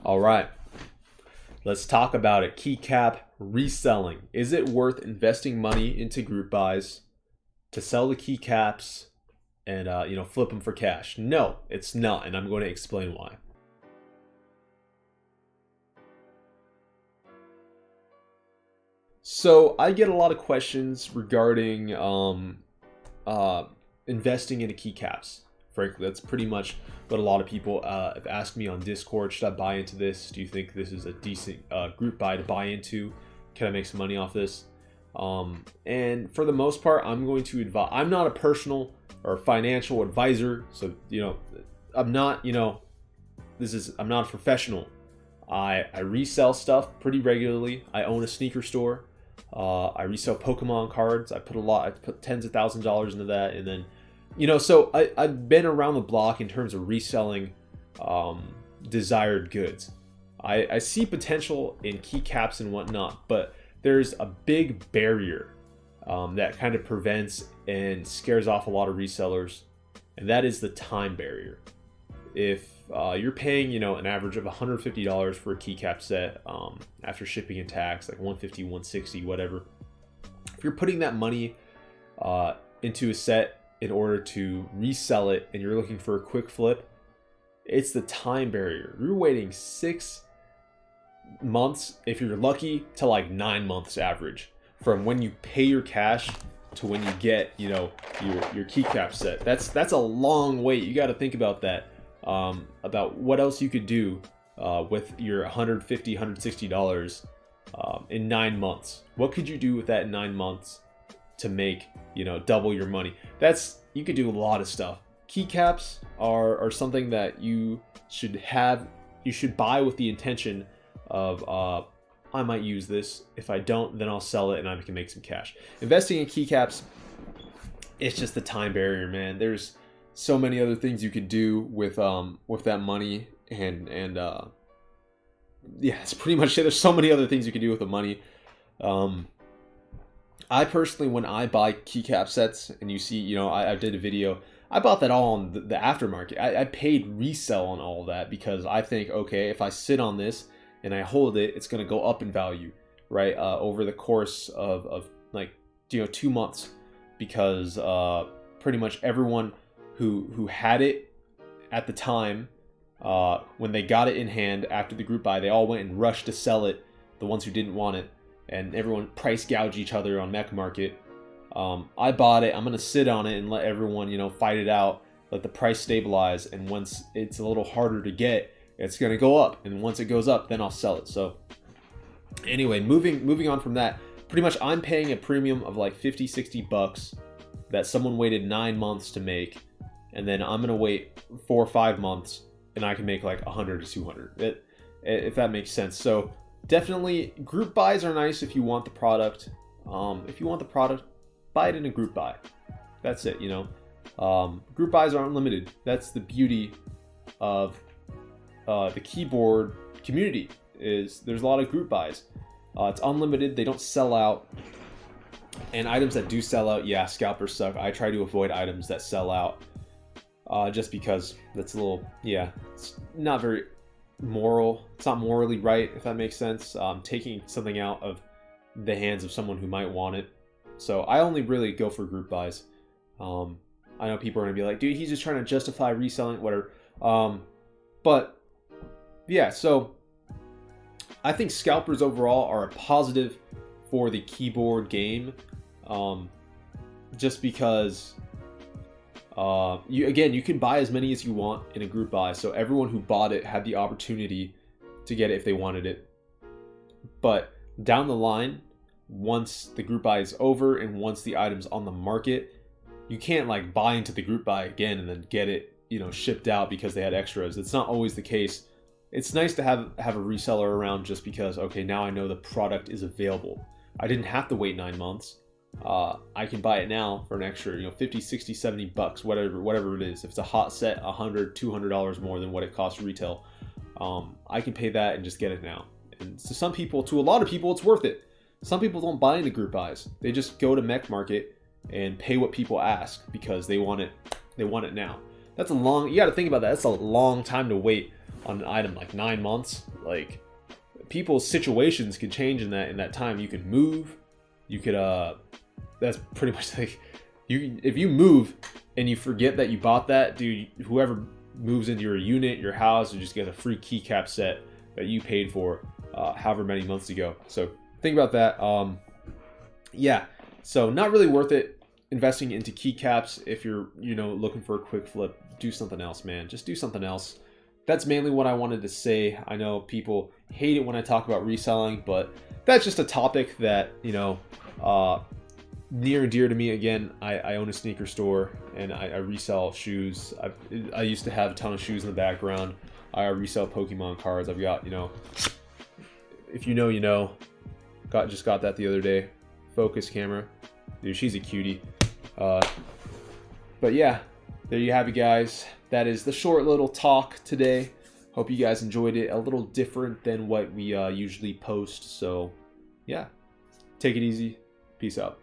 All right, let's talk about it. Keycap reselling. Is it worth investing money into group buys to sell the keycaps and flip them for cash? No, it's not, and I'm going to explain why. So I get a lot of questions regarding uh, investing into keycaps. Frankly, that's pretty much what a lot of people have asked me on Discord. Should I buy into this? Do you think this is a decent group buy to buy into? Can I make some money off this? And for the most part, I'm going to advise. I'm not a personal or financial advisor, so I'm not. I'm not a professional. I resell stuff pretty regularly. I own a sneaker store. I resell Pokemon cards. I put tens of thousands of dollars into that, and then, so I've been around the block in terms of reselling desired goods. I see potential in keycaps and whatnot, but there's a big barrier that kind of prevents and scares off a lot of resellers, and that is the time barrier. If you're paying, an average of $150 for a keycap set after shipping and tax, like $150, $160, whatever. If you're putting that money into a set in order to resell it and you're looking for a quick flip, it's the time barrier. You're waiting 6 months, if you're lucky, to like 9 months average from when you pay your cash to when you get, your keycap set. That's a long wait. You got to think about that. About what else you could do with your $150, $160 in 9 months. What could you do with that in 9 months to make, double your money? You could do a lot of stuff. Keycaps are something that you should buy with the intention of I might use this. If I don't, then I'll sell it and I can make some cash. Investing in keycaps, it's just the time barrier, man. There's so many other things you could do with that money, and it's pretty much it. There's so many other things you can do with the money. I personally, when I buy keycap sets, and you see, I did a video, I bought that all on the aftermarket. I paid resell on all of that because I think, okay, if I sit on this and I hold it, it's going to go up in value, right? Over the course of 2 months, because pretty much everyone who had it at the time, when they got it in hand after the group buy, they all went and rushed to sell it, the ones who didn't want it, and everyone price gouge each other on Mech Market. I bought it. I'm going to sit on it and let everyone, fight it out, let the price stabilize, and once it's a little harder to get, it's going to go up, and once it goes up, then I'll sell it. So anyway, moving on from that, pretty much I'm paying a premium of like $50-$60 that someone waited 9 months to make, and then I'm gonna wait 4 or 5 months, and I can make like 100 to 200. If that makes sense. So definitely, group buys are nice if you want the product. If you want the product, buy it in a group buy. That's it. Group buys are unlimited. That's the beauty of the keyboard community. Is there's a lot of group buys. It's unlimited. They don't sell out. And items that do sell out, yeah, scalpers suck. I try to avoid items that sell out. Just because that's it's not very moral. It's not morally right, if that makes sense. Taking something out of the hands of someone who might want it. So I only really go for group buys. I know people are gonna be like, dude, he's just trying to justify reselling, whatever. But yeah, so I think scalpers overall are a positive for the keyboard game. Just because you can buy as many as you want in a group buy, so everyone who bought it had the opportunity to get it if they wanted it. But down the line, once the group buy is over and once the item's on the market, you can't like buy into the group buy again and then get it shipped out because they had extras. It's not always the case. It's nice to have a reseller around just because, okay, now I know the product is available. I didn't have to wait 9 months. I can buy it now for an extra, $50, $60, $70, whatever it is. If it's a hot set, $100, $200 more than what it costs retail, I can pay that and just get it now. And to a lot of people, it's worth it. Some people don't buy into group buys. They just go to Mech Market and pay what people ask because they want it now. You got to think about that. That's a long time to wait on an item like 9 months. Like, people's situations can change in that time. You can move, you could that's pretty much like, if you move and you forget that you bought that, dude, whoever moves into your unit, your house, or just get a free keycap set that you paid for however many months ago. So think about that. Yeah, so not really worth it investing into keycaps. If you're, you know, looking for a quick flip, do something else, man. Just do something else. That's mainly what I wanted to say. I know people hate it when I talk about reselling, but that's just a topic that, you know, near and dear to me. Again, I own a sneaker store and I resell shoes. I used to have a ton of shoes in the background. I resell Pokemon cards. I've got, you know, if you know, you know. Just got that the other day. Focus camera, dude, she's a cutie. But yeah, there you have it, guys. That is the short little talk today. Hope you guys enjoyed it. A little different than what we usually post. So yeah, take it easy. Peace out.